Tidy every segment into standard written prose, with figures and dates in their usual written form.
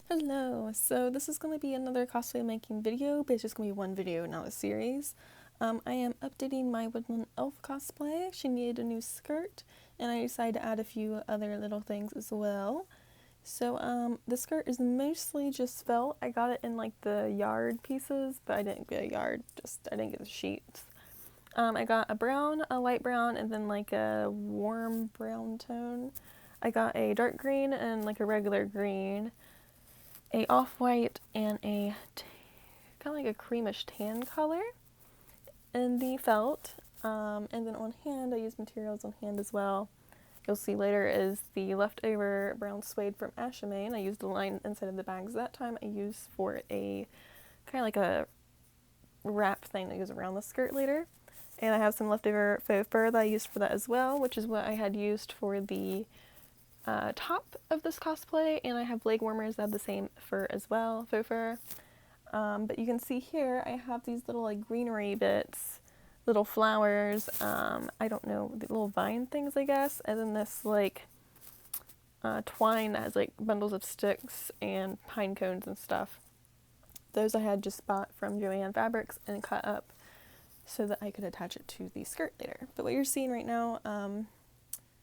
Hello, so this is going to be another cosplay making video, but it's just going to be one video, not a series. I am updating my Woodland elf cosplay. She needed a new skirt, and I decided to add a few other little things as well. So the skirt is mostly just felt. I got it in like the yard pieces, but I didn't get a yard, I didn't get the sheets. I got a brown, a light brown, and then like a warm brown tone. I got a dark green and like a regular green, a off-white, and a kind of like a creamish tan color in the felt. And then on hand, I used materials on hand as well. You'll see later is the leftover brown suede from Ashamain. I used the line inside of the bags that time. I used for a kind of like a wrap thing that goes around the skirt later. And I have some leftover faux fur that I used for that as well, which is what I had used for the top of this cosplay, and I have leg warmers that have the same fur as well, faux fur. But you can see here I have these little like greenery bits, little flowers, I don't know, the little vine things I guess, and then this like twine that has like bundles of sticks and pine cones and stuff. Those I had just bought from Joanne Fabrics and cut up so that I could attach it to the skirt later. But what you're seeing right now,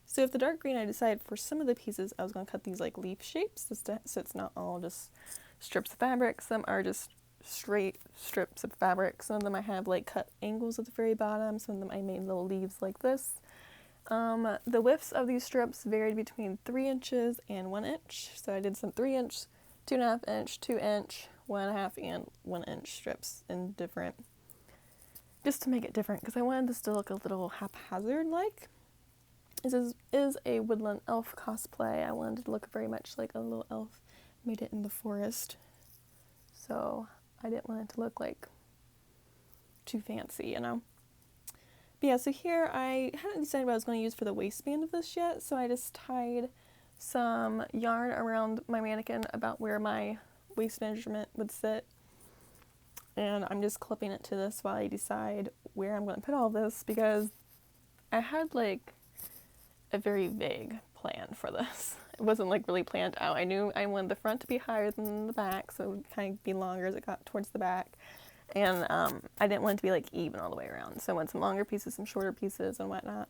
so if the dark green, I decided for some of the pieces I was going to cut these like leaf shapes, so it's not all just strips of fabric. Some are just straight strips of fabric. Some of them I have like cut angles at the very bottom. Some of them I made little leaves like this. The widths of these strips varied between 3 inches and 1 inch. So I did some 3 inch, 2.5 inch, 2 inch, 1.5, and 1 inch strips in different, just to make it different because I wanted this to look a little haphazard like. This is a Woodland elf cosplay. I wanted to look very much like a little elf made it in the forest. So I didn't want it to look like too fancy, you know. But yeah, so here I hadn't decided what I was going to use for the waistband of this yet, so I just tied some yarn around my mannequin about where my waist measurement would sit. And I'm just clipping it to this while I decide where I'm going to put all this, because I had like a very vague plan for this. It wasn't like really planned out. I knew I wanted the front to be higher than the back, so it would kind of be longer as it got towards the back. And I didn't want it to be like even all the way around. So I wanted some longer pieces, some shorter pieces, and whatnot.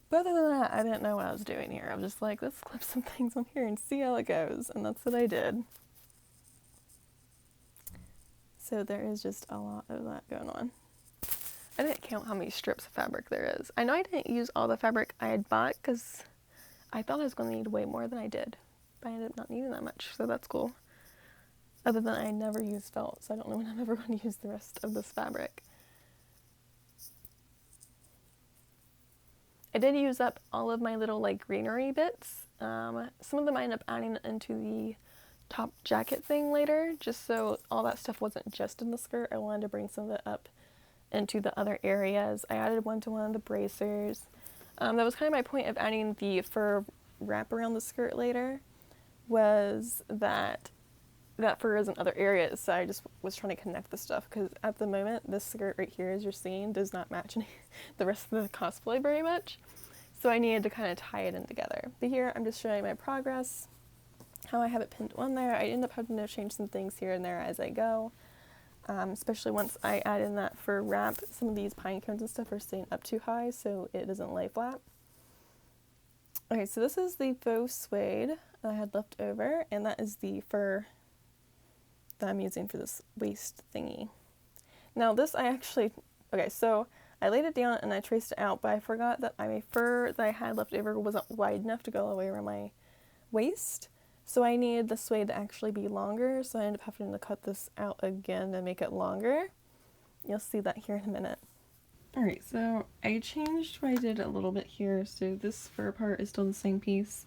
But other than that, I didn't know what I was doing here. I was just like, let's clip some things on here and see how it goes. And that's what I did. So there is just a lot of that going on. I didn't count how many strips of fabric there is. I know I didn't use all the fabric I had bought because I thought I was going to need way more than I did. But I ended up not needing that much, so that's cool. Other than I never used felt, so I don't know when I'm ever going to use the rest of this fabric. I did use up all of my little like greenery bits. Some of them I ended up adding into the top jacket thing later, just so all that stuff wasn't just in the skirt. I wanted to bring some of it up into the other areas. I added one to one of the bracers. That was kind of my point of adding the fur wrap around the skirt later, was that fur is in other areas, so I just was trying to connect the stuff, because at the moment this skirt right here, as you're seeing, does not match the rest of the cosplay very much, so I needed to kind of tie it in together. But here I'm just showing my progress, how I have it pinned on there. I end up having to change some things here and there as I go, especially once I add in that fur wrap. Some of these pine cones and stuff are staying up too high, so it doesn't lay flat. Okay, so this is the faux suede that I had left over, and that is the fur that I'm using for this waist thingy. Now this okay, so I laid it down and I traced it out, but I forgot that my fur that I had left over wasn't wide enough to go all the way around my waist. So I needed the suede to actually be longer, so I ended up having to cut this out again to make it longer. You'll see that here in a minute. Alright, so I changed what I did a little bit here, so this fur part is still the same piece.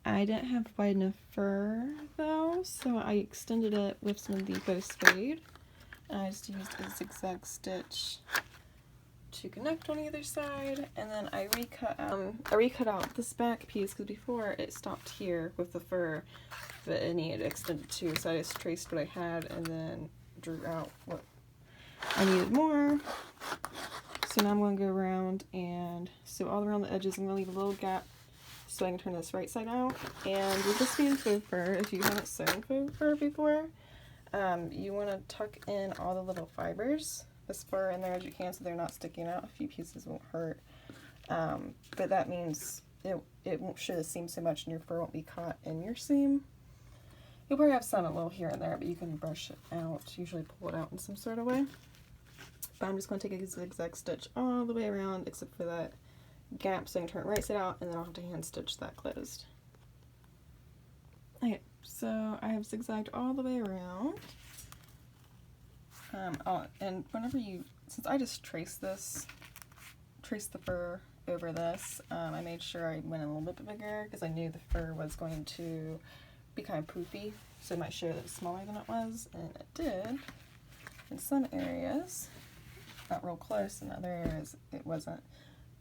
I didn't have wide enough fur though, so I extended it with some of the faux suede. And I just used a zigzag stitch to connect on either side, and then I recut out this back piece, because before it stopped here with the fur, but it needed to extend it too, so I just traced what I had and then drew out what I needed more. So now I'm going to go around and sew all around the edges. I'm going to leave a little gap so I can turn this right side out. And with this being faux fur, if you haven't sewn faux fur before, you want to tuck in all the little fibers as far in there as you can so they're not sticking out. A few pieces won't hurt, but that means it won't show the seam so much and your fur won't be caught in your seam. You'll probably have some a little here and there, but you can brush it out, usually pull it out in some sort of way. But I'm just going to take a zigzag stitch all the way around except for that gap, so I can turn it right side out, and then I'll have to hand stitch that closed. Okay, so I have zigzagged all the way around. And whenever since I just traced the fur over this, I made sure I went a little bit bigger because I knew the fur was going to be kind of poofy, so it might show that it's smaller than it was, and it did in some areas. Not real close, in other areas it wasn't,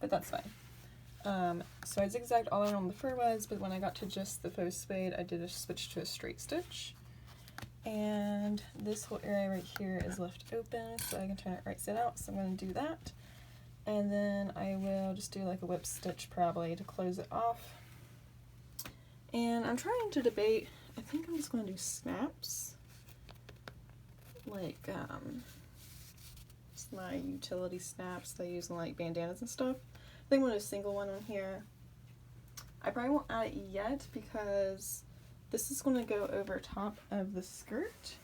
but that's fine. So I zigzagged all around the fur was, but when I got to just the faux suede, I did a switch to a straight stitch. And this whole area right here is left open, so I can turn it right side out, so I'm going to do that. And then I will just do like a whip stitch probably to close it off. And I'm trying to debate, I think I'm just going to do snaps. Like, my utility snaps that I use in like bandanas and stuff. I think I'm going to do a single one on here. I probably won't add it yet because this is going to go over top of the skirt,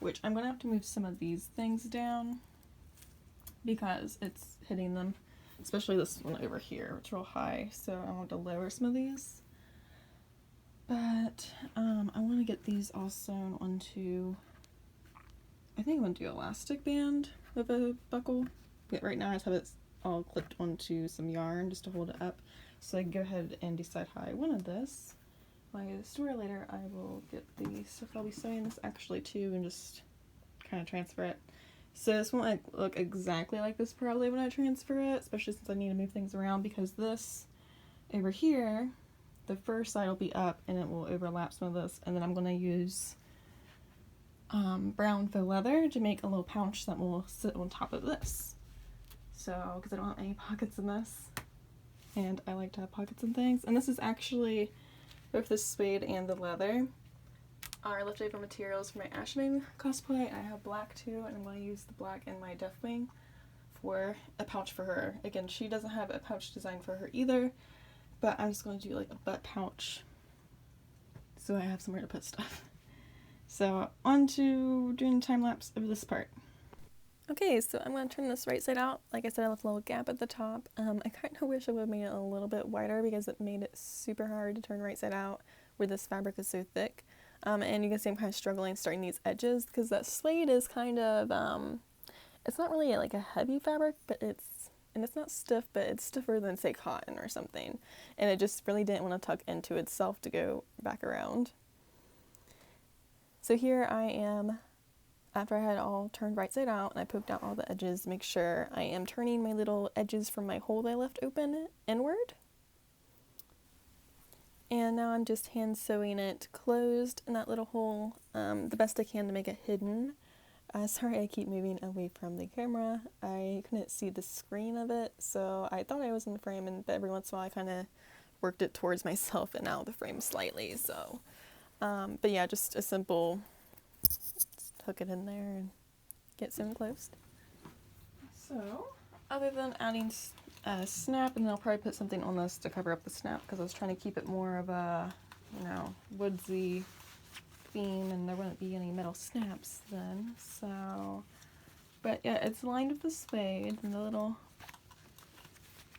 which I'm going to have to move some of these things down because it's hitting them, especially this one over here, it's real high, so I want to lower some of these. But I want to get these all sewn onto, I think I'm going to do elastic band with a buckle. But right now I just have it all clipped onto some yarn just to hold it up, so I can go ahead and decide how I wanted this. When I go to the store later, I will get the stuff I'll be sewing this actually too and just kind of transfer it. So this won't like, look exactly like this probably when I transfer it, especially since I need to move things around, because this over here, the first side will be up and it will overlap some of this, and then I'm going to use brown faux leather to make a little pouch that will sit on top of this. So, because I don't have any pockets in this, and I like to have pockets in things, and this is actually both the suede and the leather are leftover materials for my Ashman cosplay. I have black too, and I'm going to use the black in my Deathwing for a pouch for her. Again, she doesn't have a pouch designed for her either, but I'm just going to do like a butt pouch so I have somewhere to put stuff. So on to doing time lapse of this part. Okay, so I'm going to turn this right side out. Like I said, I left a little gap at the top. I kind of wish I would have made it a little bit wider because it made it super hard to turn right side out where this fabric is so thick. And you can see I'm kind of struggling starting these edges because that suede is kind of, it's not really like a heavy fabric, but it's not stiff, but it's stiffer than say cotton or something. And it just really didn't want to tuck into itself to go back around. So here I am, after I had it all turned right side out and I poked out all the edges to make sure I am turning my little edges from my hole that I left open inward. And now I'm just hand sewing it closed in that little hole the best I can to make it hidden. Sorry I keep moving away from the camera. I couldn't see the screen of it, so I thought I was in the frame, but every once in a while I kind of worked it towards myself and out of the frame slightly. So, but yeah, just a simple hook it in there and get sewn closed. So, other than adding a snap, and then I'll probably put something on this to cover up the snap because I was trying to keep it more of a, woodsy theme, and there wouldn't be any metal snaps then. So, but yeah, it's lined with the suede, and the little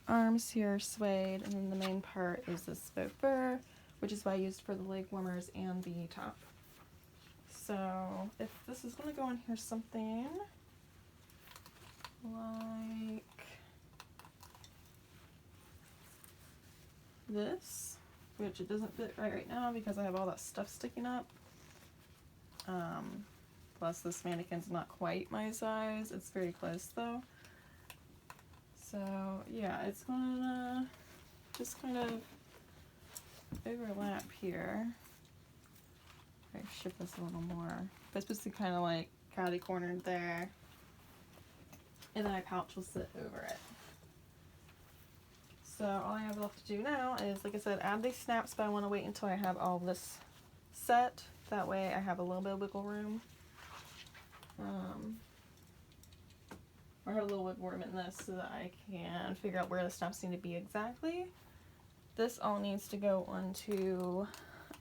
arms here are suede, and then the main part is this faux fur, which is what I used for the leg warmers and the top. So if this is going to go on here something like this, which it doesn't fit right now because I have all that stuff sticking up. Plus this mannequin's not quite my size. It's very close though. So yeah, it's gonna just kind of overlap here. I shift this a little more. But it's supposed to be kind of like catty cornered there. And then my pouch will sit over it. So all I have left to do now is, like I said, add these snaps, but I want to wait until I have all this set. That way I have a little bit of wiggle room. Or have a little wiggle room in this so that I can figure out where the snaps need to be exactly. This all needs to go onto,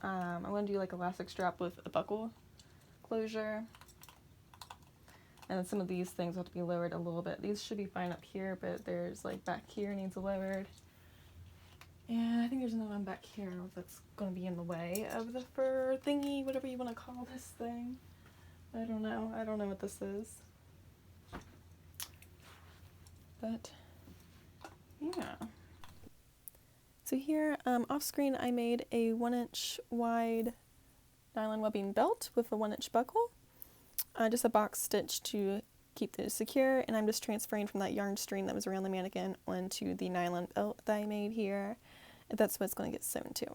I'm going to do like elastic strap with a buckle closure. And some of these things have to be lowered a little bit. These should be fine up here, but there's like back here needs lowered. And I think there's another one back here that's going to be in the way of the fur thingy, whatever you want to call this thing. I don't know what this is. But yeah. So here, off screen, I made a 1-inch wide nylon webbing belt with a 1-inch buckle. Just a box stitch to keep this secure, and I'm just transferring from that yarn string that was around the mannequin onto the nylon belt that I made here. And that's what it's going to get sewn to.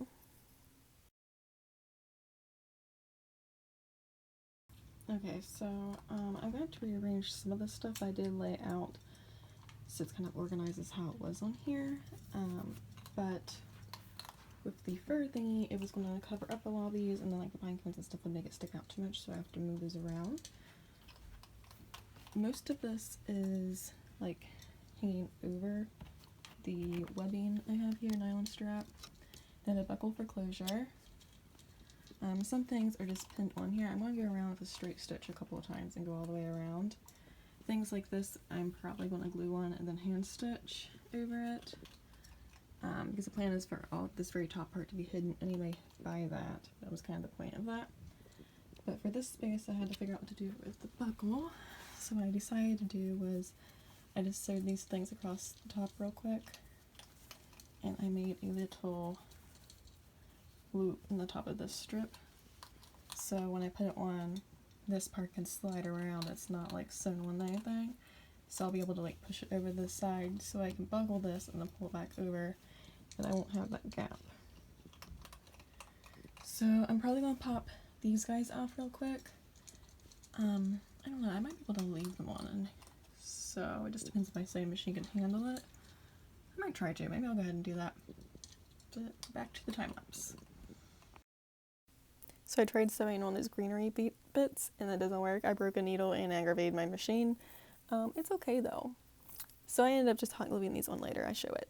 Okay, so I'm going to rearrange some of the stuff I did lay out so it's kind of organizes how it was on here. But with the fur thingy, it was going to cover up a lot of these, and then like the pine cones and stuff would make it stick out too much, so I have to move those around. Most of this is like hanging over the webbing I have here, nylon strap, then a buckle for closure. Some things are just pinned on here. I'm going to go around with a straight stitch a couple of times and go all the way around. Things like this I'm probably going to glue on and then hand stitch over it. Because the plan is for all this very top part to be hidden anyway by that. That was kind of the point of that. But for this space I had to figure out what to do with the buckle. So what I decided to do was I just sewed these things across the top real quick. And I made a little loop in the top of this strip. So when I put it on, this part can slide around. It's not like sewn on anything. So I'll be able to like push it over the side so I can buckle this and then pull it back over, and I won't have that gap. So I'm probably going to pop these guys off real quick. I don't know, I might be able to leave them on, and so it just depends if my sewing machine can handle it. I might try to, maybe I'll go ahead and do that. But back to the time lapse. So I tried sewing on those greenery bits and that doesn't work. I broke a needle and aggravated my machine. It's okay though. So I ended up just hot gluing these on later. I show it.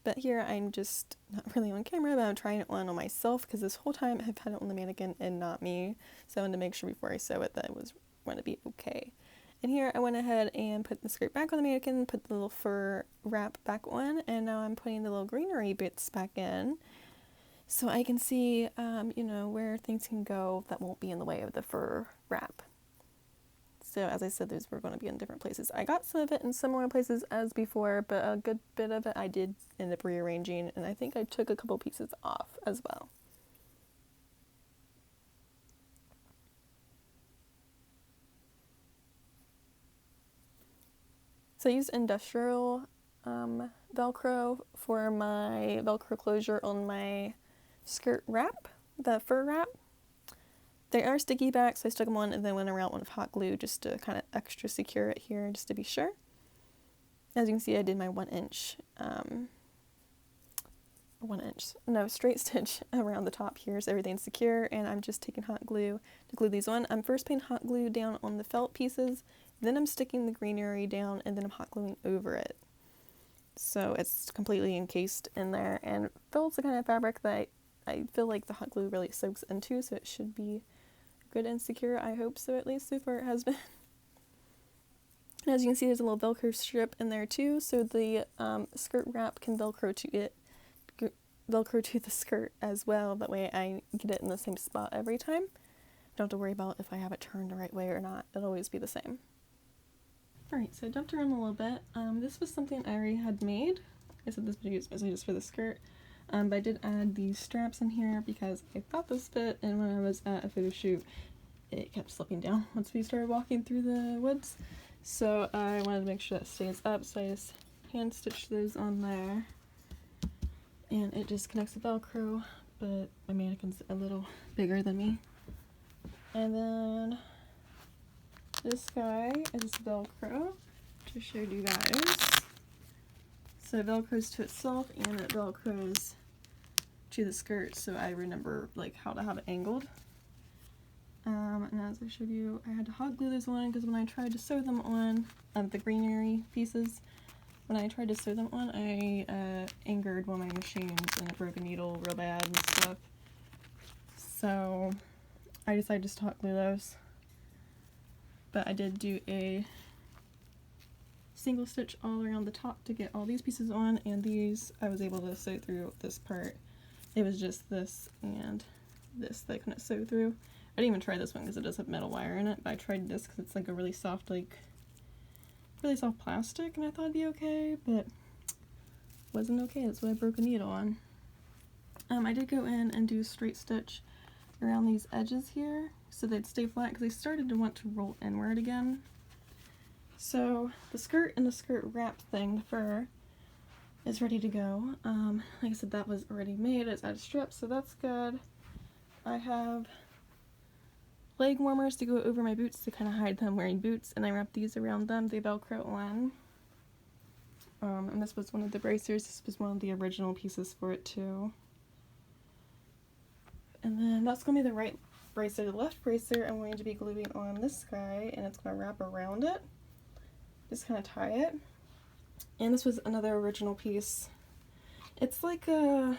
But here I'm just not really on camera, but I'm trying it on myself because this whole time I've had it on the mannequin and not me. So I wanted to make sure before I sew it that it was going to be okay. And here I went ahead and put the skirt back on the mannequin, put the little fur wrap back on, and now I'm putting the little greenery bits back in. So I can see, you know, where things can go that won't be in the way of the fur wrap. So as I said, those were going to be in different places. I got some of it in similar places as before, but a good bit of it I did end up rearranging, and I think I took a couple pieces off as well. So I used industrial Velcro for my Velcro closure on my skirt wrap, the fur wrap. They are sticky back, so I stuck them on and then went around with hot glue just to kind of extra secure it here, just to be sure. As you can see, I did my 1-inch, straight stitch around the top here so everything's secure, and I'm just taking hot glue to glue these on. I'm first putting hot glue down on the felt pieces, then I'm sticking the greenery down, and then I'm hot gluing over it. So it's completely encased in there, and felt's the kind of fabric that I feel like the hot glue really soaks into, so it should be good and secure. I hope so, at least so far it has been. And as you can see, there's a little Velcro strip in there too, so the skirt wrap can Velcro to the skirt as well. That way I get it in the same spot every time. Don't have to worry about if I have it turned the right way or not. It'll always be the same. Alright, so I jumped around a little bit. This was something I already had made. I said this video is mostly just for the skirt. But I did add these straps in here because I thought this fit, and when I was at a photo shoot, it kept slipping down once we started walking through the woods. So I wanted to make sure that stays up, so I just hand stitched those on there. And it just connects the Velcro, but my mannequin's a little bigger than me. And then this guy is Velcro to show you guys. So it velcros to itself and it velcros to the skirt, so I remember like how to have it angled. And as I showed you, I had to hot glue this on because when I tried to sew them on, the greenery pieces, when I tried to sew them on, I angered one of my machines and it broke a needle real bad and stuff. So I decided just to hot glue those. But I did do a single stitch all around the top to get all these pieces on, and these I was able to sew through this part. It was just this and this that I couldn't sew through. I didn't even try this one because it does have metal wire in it, but I tried this because it's like a really soft, really soft plastic, and I thought it'd be okay, but wasn't okay. That's what I broke a needle on. I did go in and do a straight stitch around these edges here so they'd stay flat because they started to want to roll inward again. So the skirt and the skirt wrap thing, the fur, is ready to go. Like I said, that was already made. It's out of strips, so that's good. I have leg warmers to go over my boots to kind of hide that I'm wearing boots, and I wrap these around them. They velcro on. And this was one of the bracers. This was one of the original pieces for it too. And then that's going to be the right bracer. The left bracer I'm going to be gluing on this guy, and it's going to wrap around it. Just kind of tie it. And this was another original piece. It's like a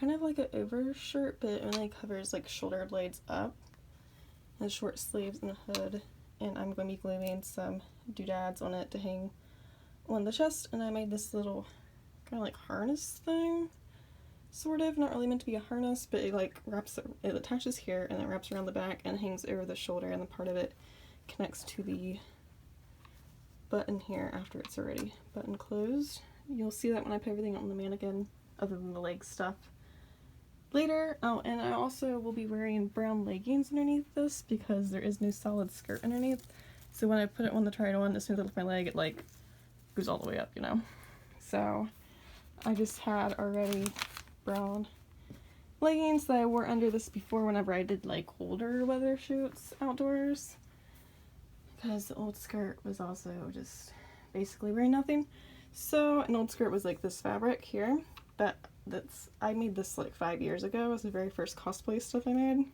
kind of like an overshirt, but it only covers like shoulder blades up, and short sleeves and a hood. And I'm going to be gluing some doodads on it to hang on the chest. And I made this little kind of like harness thing, sort of, not really meant to be a harness, but it like wraps, it attaches here and it wraps around the back and hangs over the shoulder, and the part of it connects to the button here after it's already button closed. You'll see that when I put everything on the mannequin, other than the leg stuff, later. Oh, and I also will be wearing brown leggings underneath this because there is no solid skirt underneath. So when I put it on the try it on, as soon as I lift my leg, it like goes all the way up, you know. So I just had already brown leggings that I wore under this before whenever I did like colder weather shoots outdoors, because the old skirt was also just basically wearing nothing. So an old skirt was like this fabric here, I made this like 5 years ago. It was the very first cosplay stuff I made.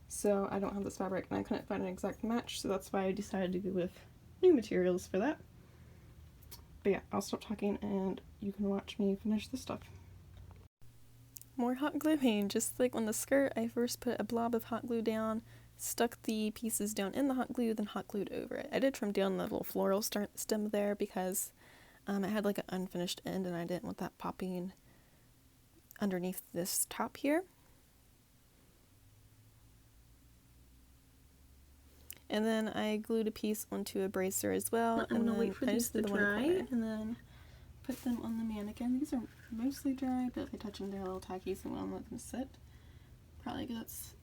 So I don't have this fabric and I couldn't find an exact match, so that's why I decided to go with new materials for that. But yeah, I'll stop talking and you can watch me finish this stuff. More hot gluing. Just like on the skirt, I first put a blob of hot glue down, stuck the pieces down in the hot glue, then hot glued over it. I did trim down the little floral stem there because it had like an unfinished end and I didn't want that popping underneath this top here. And then I glued a piece onto a bracer as well. I'm gonna wait for these to dry and then put them on the mannequin. These are mostly dry, but if I touch them, they're a little tacky, so I'll let them sit. Probably because that's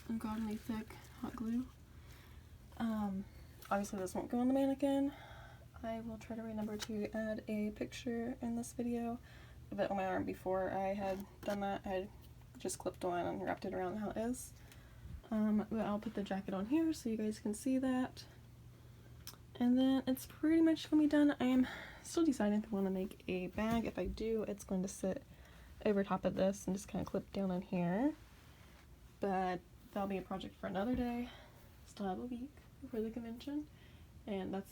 ungodly thick hot glue. Obviously this won't go on the mannequin. I will try to remember to add a picture in this video of it on my arm before I had done that. I had just clipped on and wrapped it around how it is. But I'll put the jacket on here so you guys can see that. And then it's pretty much gonna be done. I am still deciding if I want to make a bag. If I do, it's going to sit over top of this and just kind of clip down in here. But that'll be a project for another day. Still have a week before the convention. And that's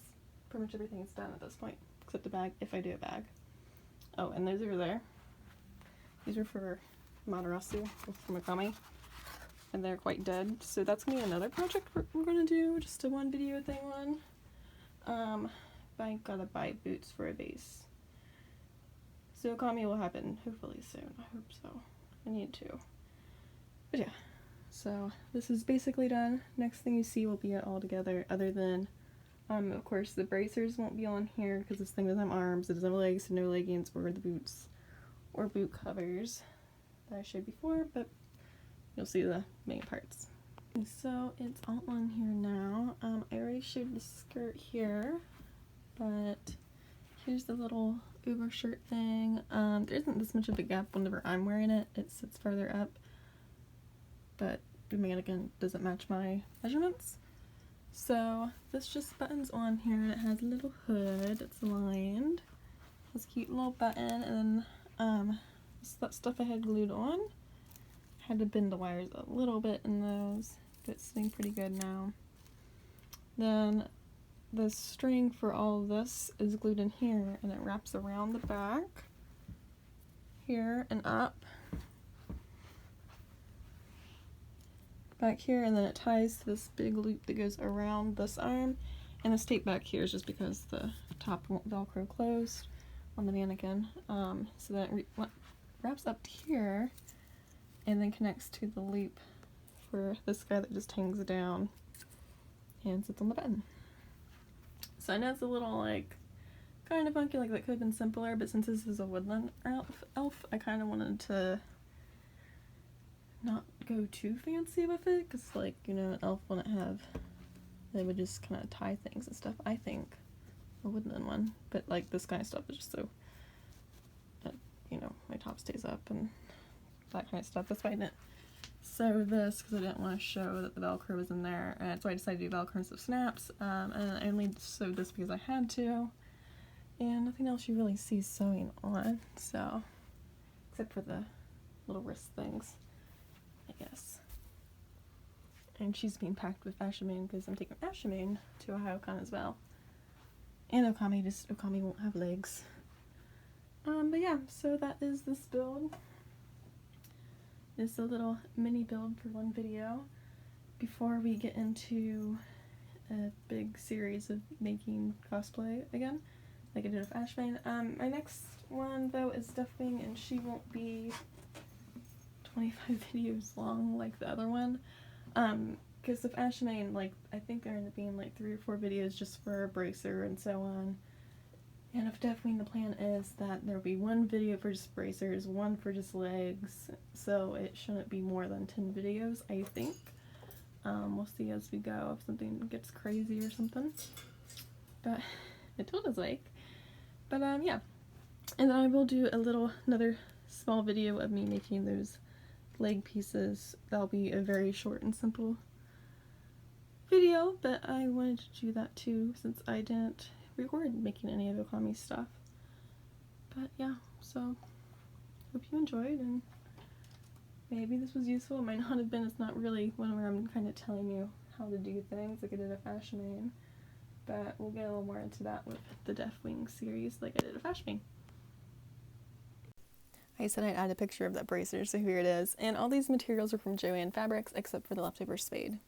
pretty much everything is done at this point, except the bag, if I do a bag. Oh, and those are there. These are for Materasu from Akami, and they're quite dead. So that's gonna be another project we're gonna do, just a one video thing on. I gotta buy boots for a base. So Akami will happen hopefully soon. I hope so. I need to. But yeah, so this is basically done. Next thing you see will be it all together, other than of course the bracers won't be on here because this thing doesn't have arms, it doesn't have legs, so no leggings or the boots or boot covers that I showed before, but you'll see the main parts. And so it's all on here now. I already showed the skirt here, but here's the little overshirt thing. There isn't this much of a gap whenever I'm wearing it. It sits farther up, but the mannequin doesn't match my measurements. So this just buttons on here and it has a little hood that's lined. this cute little button, and then that stuff I had glued on. Had to bend the wires a little bit in those, but it's sitting pretty good now. Then the string for all of this is glued in here, and it wraps around the back here and up back here, and then it ties to this big loop that goes around this arm, and this tape back here is just because the top won't velcro closed on the mannequin. So that wraps up to here and then connects to the loop for this guy that just hangs down and sits on the button. So I know it's a little like kind of funky, like that could have been simpler, but since this is a Woodland elf, I kind of wanted to not go too fancy with it, because like, you know, an elf wouldn't have, they would just kind of tie things and stuff, I think, a Woodland one, but like this kind of stuff is just so that, you know, my top stays up and that kind of stuff. That's why I didn't sew this, because I didn't want to show that the Velcro was in there, and that's why I decided to do Velcro instead of snaps, and I only sewed this because I had to, and nothing else you really see sewing on, so, except for the little wrist things, I guess. And she's being packed with Ashimane because I'm taking Ashimane to OhioCon as well. And Okami won't have legs. But yeah, so that is this build. It's a little mini build for one video before we get into a big series of making cosplay again, like I did with Ashimane. My next one though is Deathwing, and she won't be 25 videos long like the other one. Because with Ashimane, like, I think there end up being like 3 or 4 videos just for a bracer and so on. And with Deathwing, the plan is that there'll be 1 video for just bracers, 1 for just legs, so it shouldn't be more than 10 videos, I think. We'll see as we go if something gets crazy or something. But Matilda's like. But yeah. And then I will do another small video of me making those leg pieces. That'll be a very short and simple video, but I wanted to do that too since I didn't record making any of Okami stuff. But yeah, so hope you enjoyed, and maybe this was useful. It might not have been. It's not really one where I'm kind of telling you how to do things like I did with Ashimane, but we'll get a little more into that with the Deathwing series like I did with Ashimane. I said I'd add a picture of that bracer, so here it is. And all these materials are from Joann Fabrics except for the leftover spade.